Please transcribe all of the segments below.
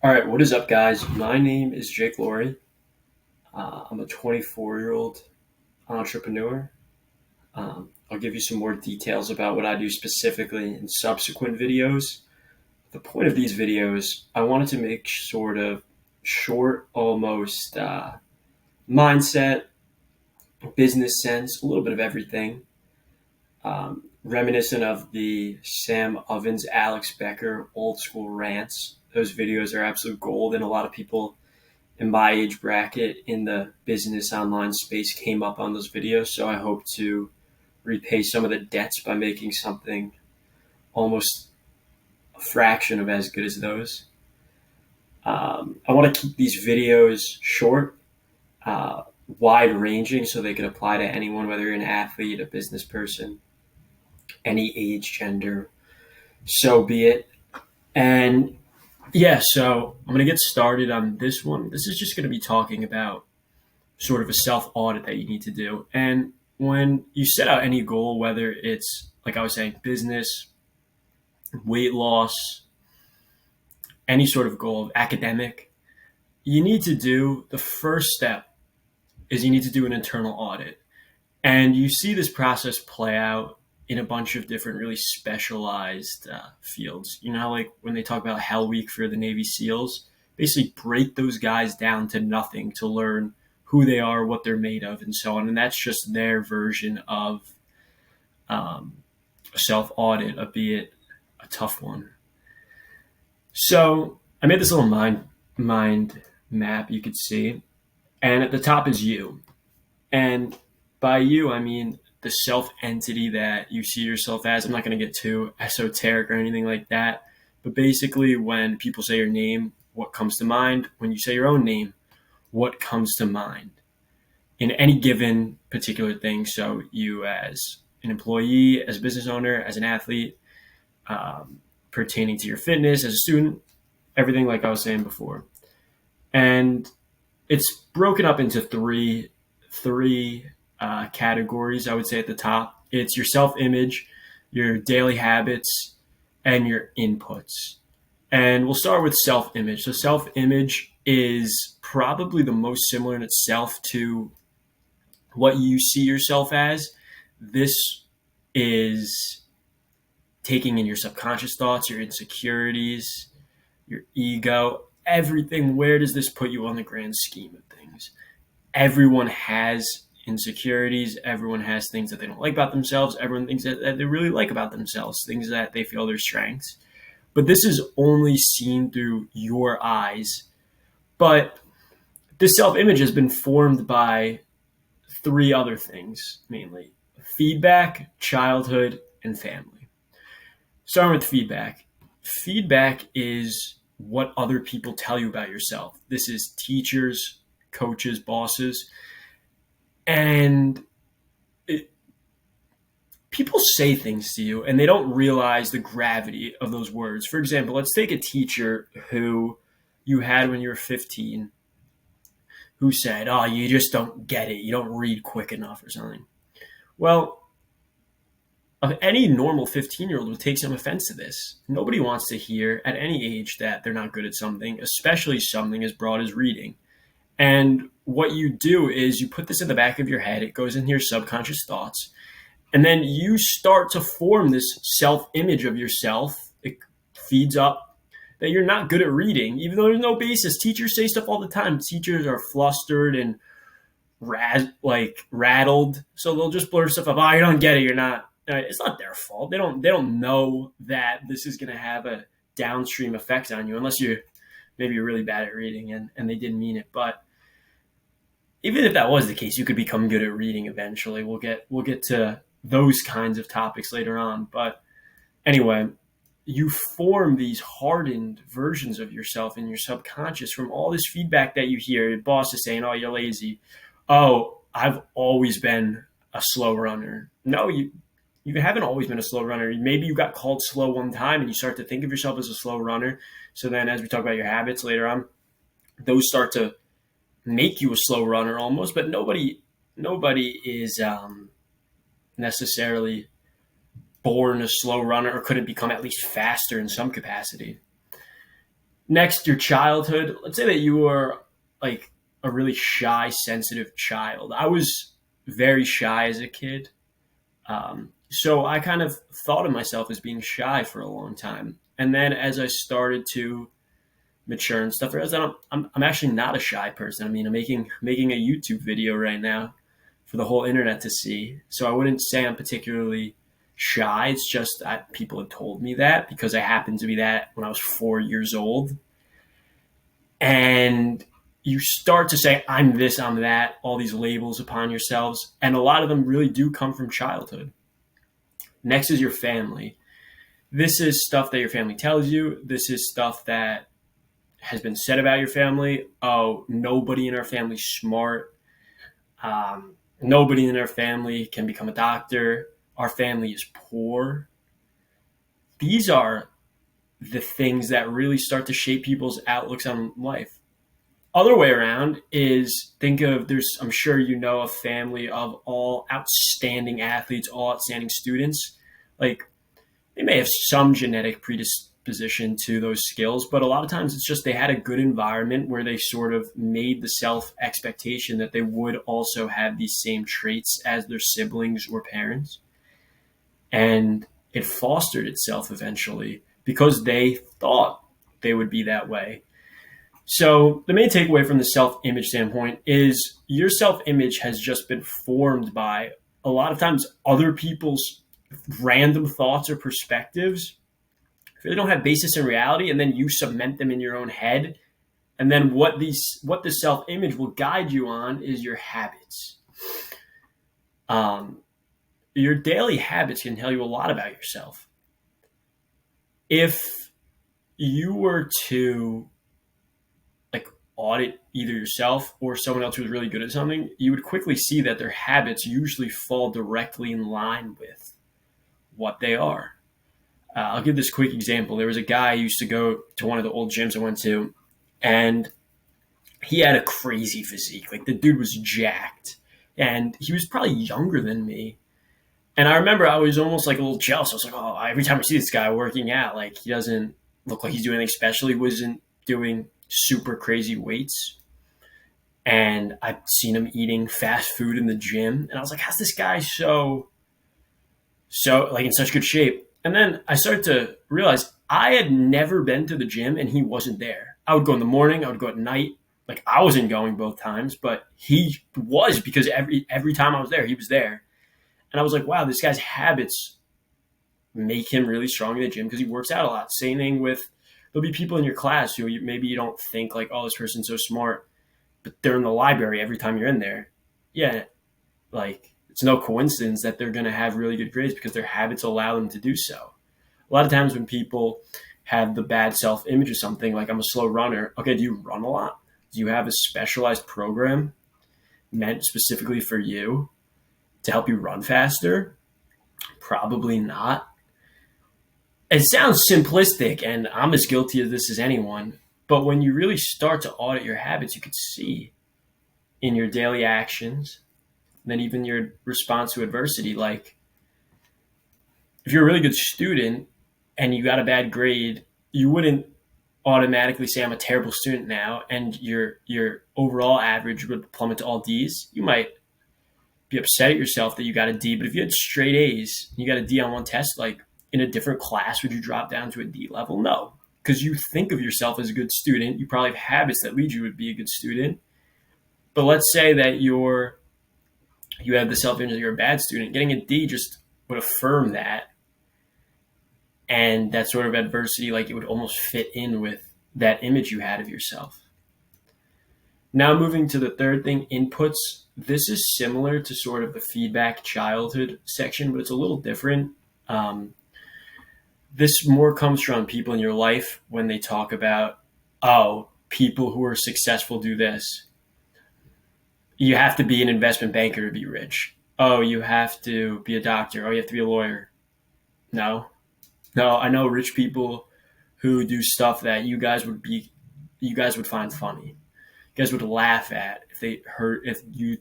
All right, what is up, guys? My name is Jake Laurie. I'm a 24-year-old entrepreneur. I'll give you some more details about what I do specifically in subsequent videos. The point of these videos, I wanted to make sort of short, almost mindset, business sense, a little bit of everything. Reminiscent of the Sam Ovens, Alex Becker old school rants. Those videos are absolute gold, and a lot of people in my age bracket in the business online space came up on those videos. So I hope to repay some of the debts by making something almost a fraction of as good as those. I want to keep these videos short, uh, wide ranging, so they can apply to anyone, whether you're an athlete, a business person, any age, gender, so be it. And yeah, so I'm going to get started on this one. This is just going to be talking about sort of a self audit that you need to do. And when you set out any goal, whether it's, like I was saying, business, weight loss, any sort of goal, academic, you need to do the first step is you need to do an internal audit. And you see this process play out in a bunch of different, really specialized fields. You know, like when they talk about Hell Week for the Navy SEALs, basically break those guys down to nothing to learn who they are, what they're made of, and so on. And that's just their version of a self audit, albeit a tough one. So I made this little mind map you could see, and at the top is you. And by you, I mean the self entity that you see yourself as. I'm not going to get too esoteric or anything like that. But basically, when people say your name, what comes to mind? When you say your own name, what comes to mind in any given particular thing? So, you as an employee, as a business owner, as an athlete, pertaining to your fitness, as a student, everything like I was saying before. And it's broken up into three categories. I would say at the top, it's your self-image, your daily habits, and your inputs. And we'll start with self-image. So self-image is probably the most similar in itself to what you see yourself as. This is taking in your subconscious thoughts, your insecurities, your ego, everything. Where does this put you on the grand scheme of things? Everyone has insecurities. Everyone has things that they don't like about themselves. Everyone thinks that they really like about themselves, things that they feel their strengths. But this is only seen through your eyes. But this self-image has been formed by three other things, mainly: feedback, childhood, and family. Starting with feedback. Feedback is what other people tell you about yourself. This is teachers, coaches, bosses. And people say things to you and they don't realize the gravity of those words. For example, let's take a teacher who you had when you were 15 who said, "Oh, you just don't get it. You don't read quick enough," or something. Well, any normal 15-year-old would take some offense to this. Nobody wants to hear at any age that they're not good at something, especially something as broad as reading. And what you do is you put this in the back of your head. It goes into your subconscious thoughts. And then you start to form this self-image of yourself. It feeds up that you're not good at reading, even though there's no basis. Teachers say stuff all the time. Teachers are flustered and rattled. So they'll just blurt stuff up. "Oh, you don't get it. You're not." It's not their fault. They don't know that this is going to have a downstream effect on you unless you're maybe you're really bad at reading and they didn't mean it. But even if that was the case, you could become good at reading eventually. We'll get to those kinds of topics later on. But anyway, you form these hardened versions of yourself in your subconscious from all this feedback that you hear. Your boss is saying, "Oh, you're lazy." "Oh, I've always been a slow runner." No, you haven't always been a slow runner. Maybe you got called slow one time and you start to think of yourself as a slow runner. So then as we talk about your habits later on, those start to make you a slow runner almost. But nobody is necessarily born a slow runner or couldn't become at least faster in some capacity. Next, your childhood. Let's say that you were like a really shy, sensitive child. I was very shy as a kid. So I kind of thought of myself as being shy for a long time. And then as I started to mature and stuff, I realized that I'm actually not a shy person. I mean, I'm making a YouTube video right now for the whole internet to see. So I wouldn't say I'm particularly shy. It's just that people have told me that because I happened to be that when I was 4 years old. And you start to say, I'm this, I'm that, all these labels upon yourselves. And a lot of them really do come from childhood. Next is your family. This is stuff that your family tells you. This is stuff that has been said about your family. Oh, nobody in our family's smart. Nobody in our family can become a doctor. Our family is poor. These are the things that really start to shape people's outlooks on life. Other way around is think of I'm sure you know a family of all outstanding athletes, all outstanding students. Like they may have some genetic predisposition to those skills, but a lot of times it's just they had a good environment where they sort of made the self expectation that they would also have these same traits as their siblings or parents. And it fostered itself eventually because they thought they would be that way. So the main takeaway from the self-image standpoint is your self-image has just been formed by a lot of times other people's random thoughts or perspectives. If they don't have basis in reality, and then you cement them in your own head, and then what the self-image will guide you on is your habits. Your daily habits can tell you a lot about yourself. If you were to audit either yourself or someone else who's really good at something, you would quickly see that their habits usually fall directly in line with what they are. I'll give this quick example. There was a guy I used to go to one of the old gyms I went to, and he had a crazy physique. Like the dude was jacked, and he was probably younger than me. And I remember I was almost like a little jealous. I was like, oh, every time I see this guy working out, like he doesn't look like he's doing anything special. He wasn't doing super crazy weights. And I've seen him eating fast food in the gym. And I was like, how's this guy so like in such good shape? And then I started to realize I had never been to the gym and he wasn't there. I would go in the morning, I would go at night. Like I wasn't going both times, but he was because every time I was there, he was there. And I was like, wow, this guy's habits make him really strong in the gym because he works out a lot. Same thing with, there'll be people in your class who maybe you don't think like, oh, this person's so smart, but they're in the library every time you're in there. Yeah, like it's no coincidence that they're going to have really good grades because their habits allow them to do so. A lot of times when people have the bad self-image of something, like I'm a slow runner. Okay, do you run a lot? Do you have a specialized program meant specifically for you to help you run faster? Probably not. It sounds simplistic, and I'm as guilty of this as anyone. But when you really start to audit your habits, you could see in your daily actions, and then even your response to adversity. Like, if you're a really good student and you got a bad grade, you wouldn't automatically say I'm a terrible student now, and your overall average would plummet to all D's. You might be upset at yourself that you got a D, but if you had straight A's, you got a D on one test, like in a different class, would you drop down to a D level? No, because you think of yourself as a good student. You probably have habits that lead you to be a good student. But let's say that you have the self-image that you're a bad student. Getting a D just would affirm that. And that sort of adversity, like it would almost fit in with that image you had of yourself. Now moving to the third thing, inputs. This is similar to sort of the feedback childhood section, but it's a little different. This more comes from people in your life when they talk about, oh, people who are successful do this. You have to be an investment banker to be rich. Oh, you have to be a doctor. Oh, you have to be a lawyer. No, I know rich people who do stuff that you guys would find funny. You guys would laugh at if you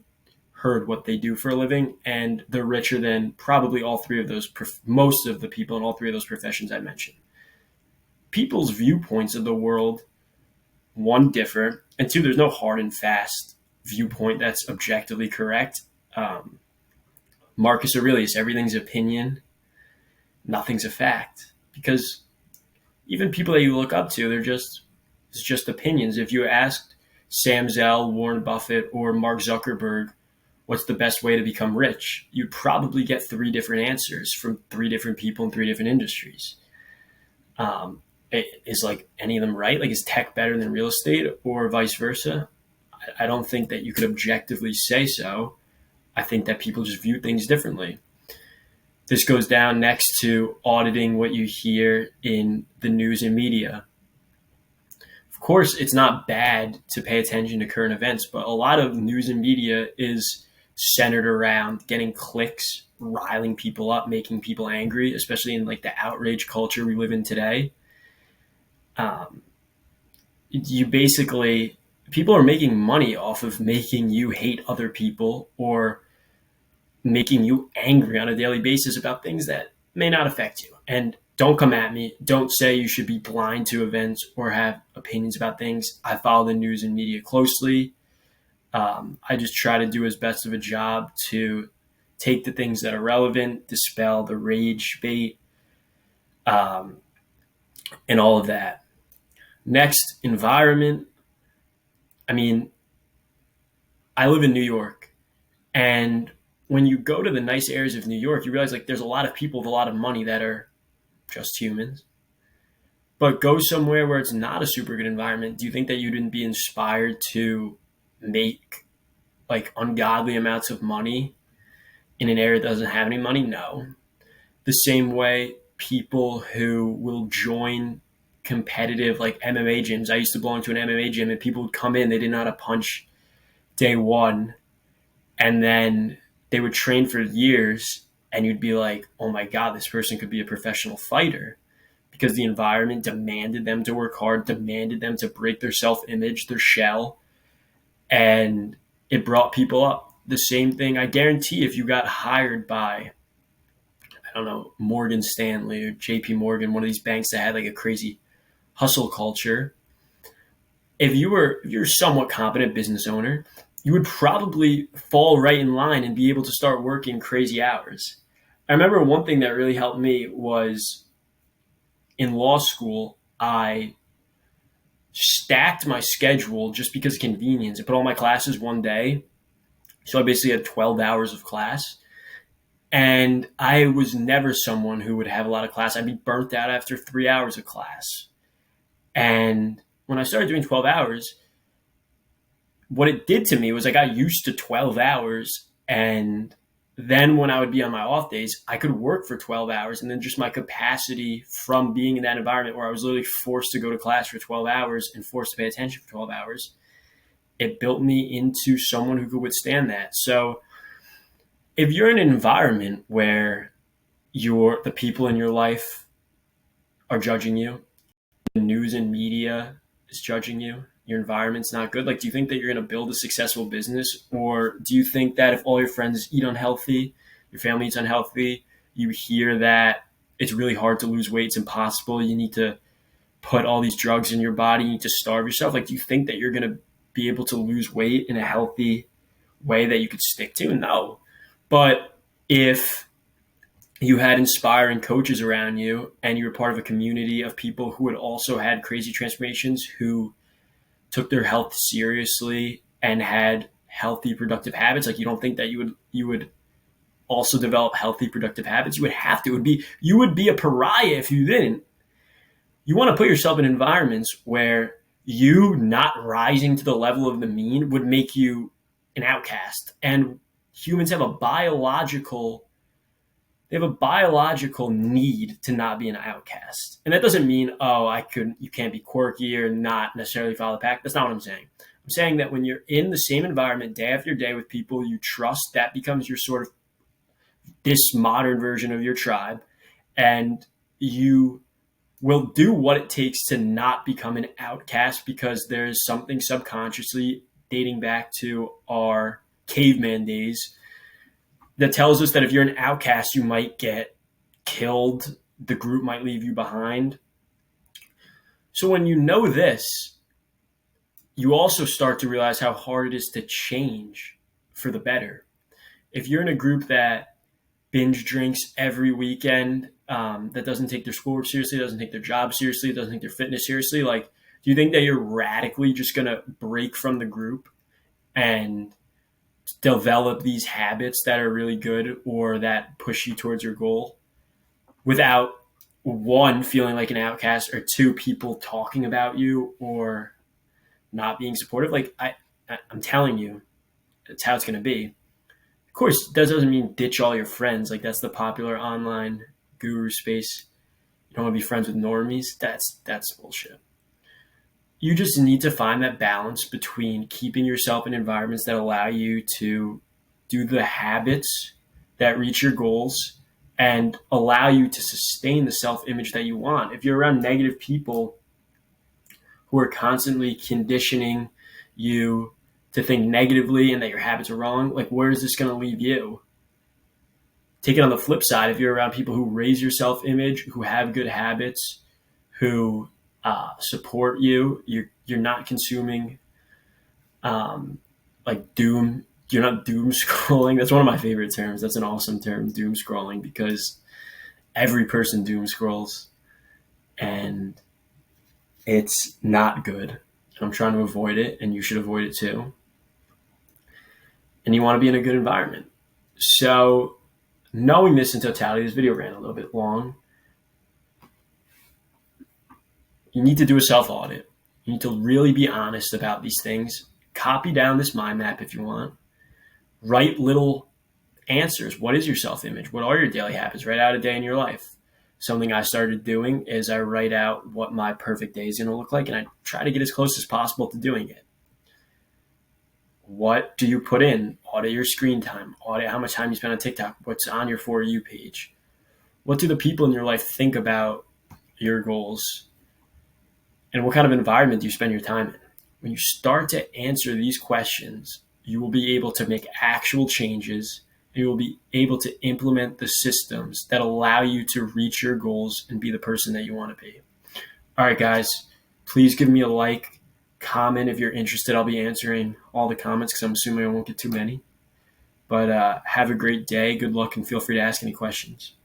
heard what they do for a living, and they're richer than probably all three of those, most of the people in all three of those professions I mentioned. People's viewpoints of the world one, differ, and two, there's no hard and fast viewpoint that's objectively correct. Um, Marcus Aurelius, everything's opinion, nothing's a fact. Because even people that you look up to, it's just opinions. If you asked Sam Zell, Warren Buffett, or Mark Zuckerberg, what's the best way to become rich, you'd probably get three different answers from three different people in three different industries. Is like any of them right? Like, is tech better than real estate or vice versa? I don't think that you could objectively say so. I think that people just view things differently. This goes down next to auditing what you hear in the news and media. Of course, it's not bad to pay attention to current events, but a lot of news and media is centered around getting clicks, riling people up, making people angry, especially in like the outrage culture we live in today. Um, you basically, people are making money off of making you hate other people or making you angry on a daily basis about things that may not affect you. And don't come at me. Don't say you should be blind to events or have opinions about things. I follow the news and media closely. I just try to do as best of a job to take the things that are relevant, dispel the rage bait, um, and all of that. Next, environment. I mean, I live in New York, and when you go to the nice areas of New York, you realize like there's a lot of people with a lot of money that are just humans. But go somewhere where it's not a super good environment. Do you think that you didn't be inspired to make like ungodly amounts of money in an area that doesn't have any money? No. The same way people who will join competitive like MMA gyms. I used to belong to an MMA gym and people would come in, they didn't know how to punch day one, and then they would train for years and you'd be like, oh my God, this person could be a professional fighter because the environment demanded them to work hard, demanded them to break their self-image, their shell, and it brought people up. The same thing, I guarantee, if you got hired by, I don't know, Morgan Stanley or JP Morgan, one of these banks that had like a crazy hustle culture, if you're a somewhat competent business owner, you would probably fall right in line and be able to start working crazy hours. I remember one thing that really helped me was in law school, I stacked my schedule just because of convenience. I put all my classes one day. So I basically had 12 hours of class. And I was never someone who would have a lot of class. I'd be burnt out after 3 hours of class. And when I started doing 12 hours, what it did to me was I got used to 12 hours. And then when I would be on my off days, I could work for 12 hours. And then just my capacity from being in that environment where I was literally forced to go to class for 12 hours and forced to pay attention for 12 hours, it built me into someone who could withstand that. So if you're in an environment where the people in your life are judging you, the news and media is judging you, your environment's not good, like, do you think that you're going to build a successful business? Or do you think that if all your friends eat unhealthy, your family eats unhealthy, you hear that it's really hard to lose weight, it's impossible, you need to put all these drugs in your body, you need to starve yourself, like, do you think that you're going to be able to lose weight in a healthy way that you could stick to? No. But if you had inspiring coaches around you and you were part of a community of people who had also had crazy transformations, who took their health seriously and had healthy, productive habits, like, you don't think that you would also develop healthy, productive habits? You would have to. You would be a pariah if you didn't. You want to put yourself in environments where you not rising to the level of the mean would make you an outcast. And humans have a biological need to not be an outcast. And that doesn't mean, you can't be quirky or not necessarily follow the pack. That's not what I'm saying. I'm saying that when you're in the same environment day after day with people you trust, that becomes your sort of this modern version of your tribe. And you will do what it takes to not become an outcast, because there's something subconsciously dating back to our caveman days that tells us that if you're an outcast, you might get killed. The group might leave you behind. So when you know this, you also start to realize how hard it is to change for the better. If you're in a group that binge drinks every weekend, that doesn't take their schoolwork seriously, doesn't take their job seriously, doesn't take their fitness seriously, like, do you think that you're radically just going to break from the group and develop these habits that are really good or that push you towards your goal without, one, feeling like an outcast, or two, people talking about you or not being supportive? Like, I'm telling you, that's how it's going to be. Of course, that doesn't mean ditch all your friends. Like, that's the popular online guru space. You don't want to be friends with normies. That's bullshit. You just need to find that balance between keeping yourself in environments that allow you to do the habits that reach your goals and allow you to sustain the self-image that you want. If you're around negative people who are constantly conditioning you to think negatively and that your habits are wrong, like, where is this going to leave you? Take it on the flip side. If you're around people who raise your self-image, who have good habits, who support you, you're not consuming like doom. You're not doom scrolling. That's one of my favorite terms. That's an awesome term, doom scrolling, because every person doom scrolls, and it's not good. I'm trying to avoid it, and you should avoid it too. And you want to be in a good environment. So, knowing this in totality, this video ran a little bit long. You need to do a self-audit. You need to really be honest about these things. Copy down this mind map if you want. Write little answers. What is your self-image? What are your daily habits? Write out a day in your life. Something I started doing is I write out what my perfect day is going to look like, and I try to get as close as possible to doing it. What do you put in? Audit your screen time. Audit how much time you spend on TikTok. What's on your For You page? What do the people in your life think about your goals? And what kind of environment do you spend your time in? When you start to answer these questions, you will be able to make actual changes, and you will be able to implement the systems that allow you to reach your goals and be the person that you want to be. All right, guys, please give me a like, comment if you're interested. I'll be answering all the comments because I'm assuming I won't get too many. But have a great day. Good luck, and feel free to ask any questions.